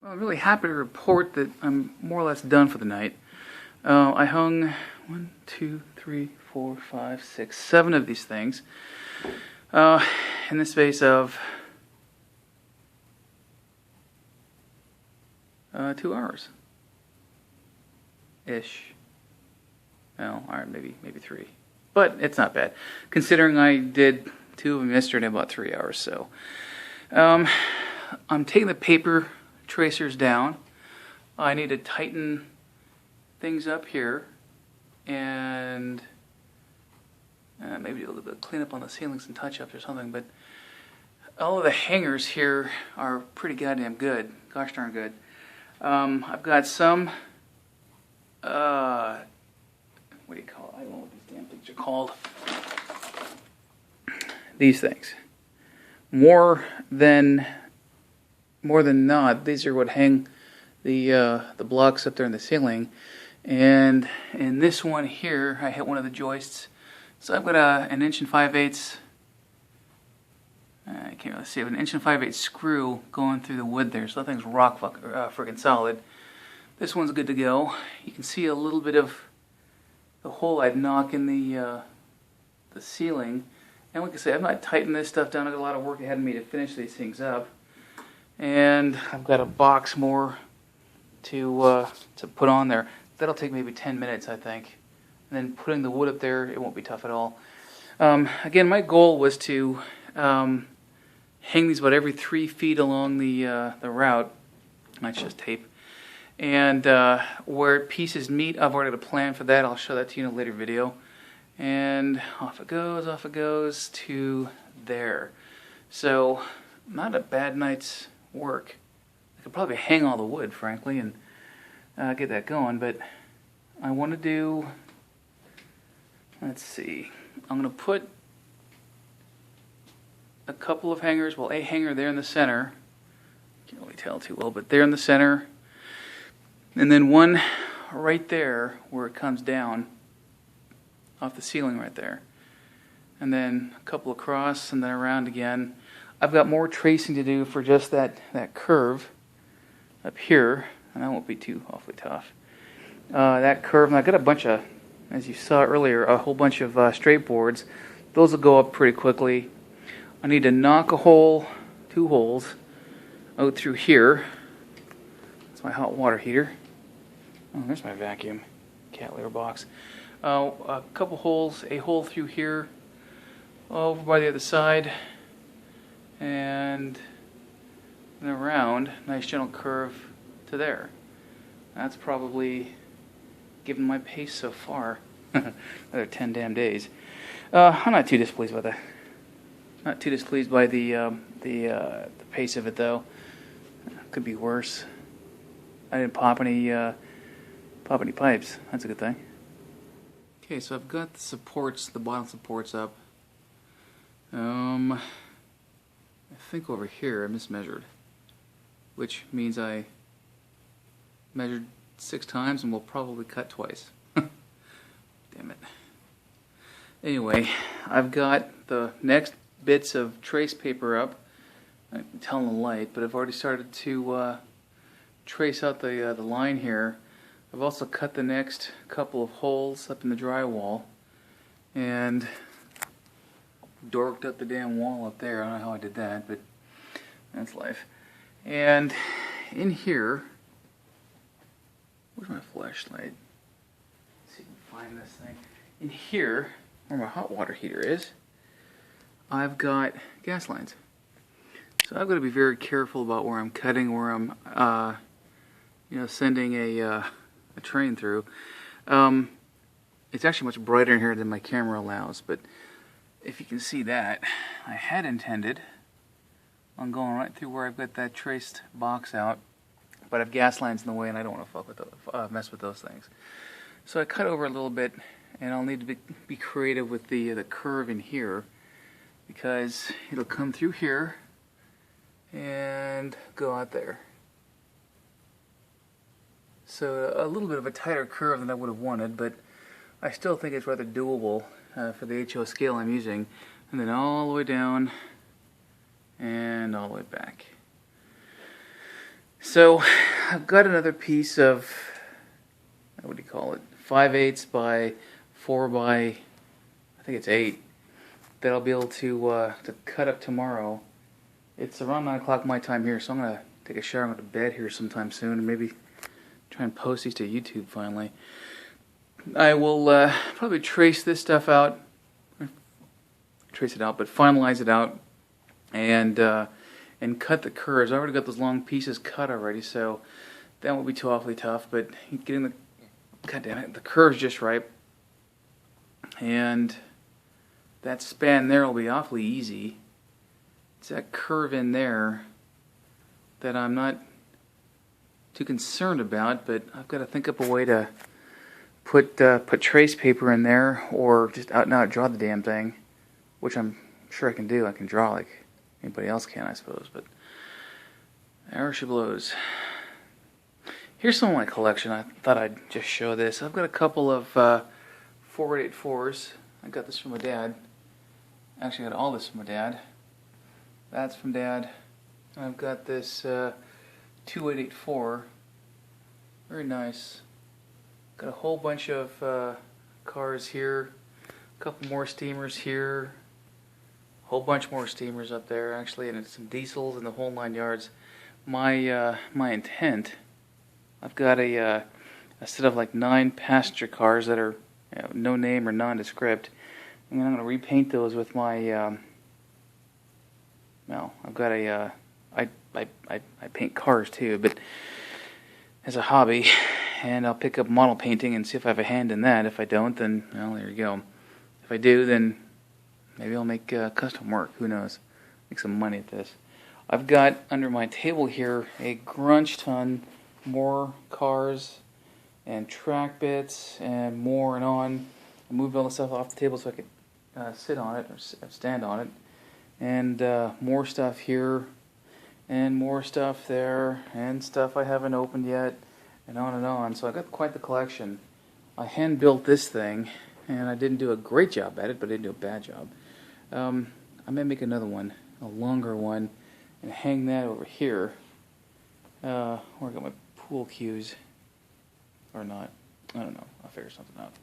I'm really happy to report that I'm more or less done for the night. I hung 1, 2, 3, 4, 5, 6, 7 of these things in the space of 2 hours ish. Well, all right, maybe 3, but it's not bad considering I did 2 of them yesterday in about 3 hours. So I'm taking the paper tracers down. I need to tighten things up here and maybe do a little bit of cleanup on the ceilings and touch-ups or something, but all of the hangers here are pretty goddamn good. Gosh darn good. I've got some, what do you call it? I don't know what these damn things are called. These things. More than not, these are what hang the blocks up there in the ceiling. And in this one here, I hit one of the joists. So I've got an 1 5/8. I can't really see it, but an 1 5/8 screw going through the wood there. So that thing's rock freaking solid. This one's good to go. You can see a little bit of the hole I'd knock in the ceiling. And like I say, I've not tightened this stuff down. I've got a lot of work ahead of me to finish these things up. And I've got a box more to put on there. That'll take maybe 10 minutes, I think. And then putting the wood up there, it won't be tough at all. Again, my goal was to hang these about every 3 feet along the route. That's just tape. And where pieces meet, I've already got a plan for that. I'll show that to you in a later video. And off it goes to there. So, not a bad night's work. I could probably hang all the wood, frankly, and get that going, but I want to do, let's see, I'm going to put a couple of hangers, well, a hanger there in the center, can't really tell too well, but there in the center, and then one right there where it comes down off the ceiling right there, and then a couple across and then around again. I've got more tracing to do for just that curve up here, and that won't be too awfully tough. That curve, and I've got a bunch of, as you saw earlier, a whole bunch of straight boards. Those will go up pretty quickly. I need to knock a hole, 2 holes, out through here. That's my hot water heater. Oh, there's my vacuum cat litter box. A couple holes, a hole through here, over by the other side, and then around, nice gentle curve to there. That's probably, given my pace so far, another 10 damn days. I'm not too displeased by that. Not too displeased by the pace of it though. Could be worse. I didn't pop any pipes. That's a good thing. Okay, so I've got the supports, the bottom supports up. I think over here I mismeasured, which means I measured 6 times and will probably cut twice. Damn it. Anyway, I've got the next bits of trace paper up. I can tell in the light, but I've already started to trace out the line here. I've also cut the next couple of holes up in the drywall and dorked up the damn wall up there. I don't know how I did that, but that's life. And in here, where's my flashlight? Let's see if I can find this thing. In here, where my hot water heater is, I've got gas lines. So I've got to be very careful about where I'm cutting, where I'm, sending a train through. It's actually much brighter in here than my camera allows, but if you can see that, I had intended on going right through where I've got that traced box out, but I have gas lines in the way and I don't want to mess with those things. So I cut over a little bit, and I'll need to be creative with the curve in here, because it'll come through here and go out there. So a little bit of a tighter curve than I would have wanted, but I still think it's rather doable for the HO scale I'm using. And then all the way down and all the way back. So I've got another piece of, what do you call it, 5/8 by 4 by, I think it's 8, that I'll be able to cut up tomorrow. It's around 9 o'clock my time here, so I'm going to take a shower and go to bed here sometime soon, and maybe try and post these to YouTube finally. I will probably trace this stuff out, but finalize it out, and cut the curves. I already got those long pieces cut already, so that won't be too awfully tough. But getting the curves just right, and that span there will be awfully easy. It's that curve in there that I'm not too concerned about, but I've got to think up a way to put trace paper in there, or just out and out draw the damn thing, which I'm sure I can do. I can draw like anybody else can, I suppose, but there she blows. Here's some of my collection. I thought I'd just show this. I've got a couple of 4/8/4s. I got this from my dad. Actually, I got all this from my dad. That's from Dad. I've got this 2/8/4. Very nice. Got a whole bunch of cars here. A couple more steamers here. A whole bunch more steamers up there, actually, and some diesels and the whole 9 yards. My intent, I've got a set of like 9 passenger cars that are no name or nondescript, and then I'm going to repaint those with my. Well, I've got I paint cars too, but as a hobby, and I'll pick up model painting and see if I have a hand in that. If I don't, then, well, there you go. If I do, then maybe I'll make custom work. Who knows? Make some money at this. I've got under my table here a grunge ton more cars and track bits and more and on. I moved all the stuff off the table so I could sit on it or stand on it. And more stuff here, and more stuff there, and stuff I haven't opened yet, and on and on. So I got quite the collection. I hand built this thing, and I didn't do a great job at it, but I didn't do a bad job. I may make another one, a longer one, and hang that over here. Where I got my pool cues, or not. I don't know. I'll figure something out.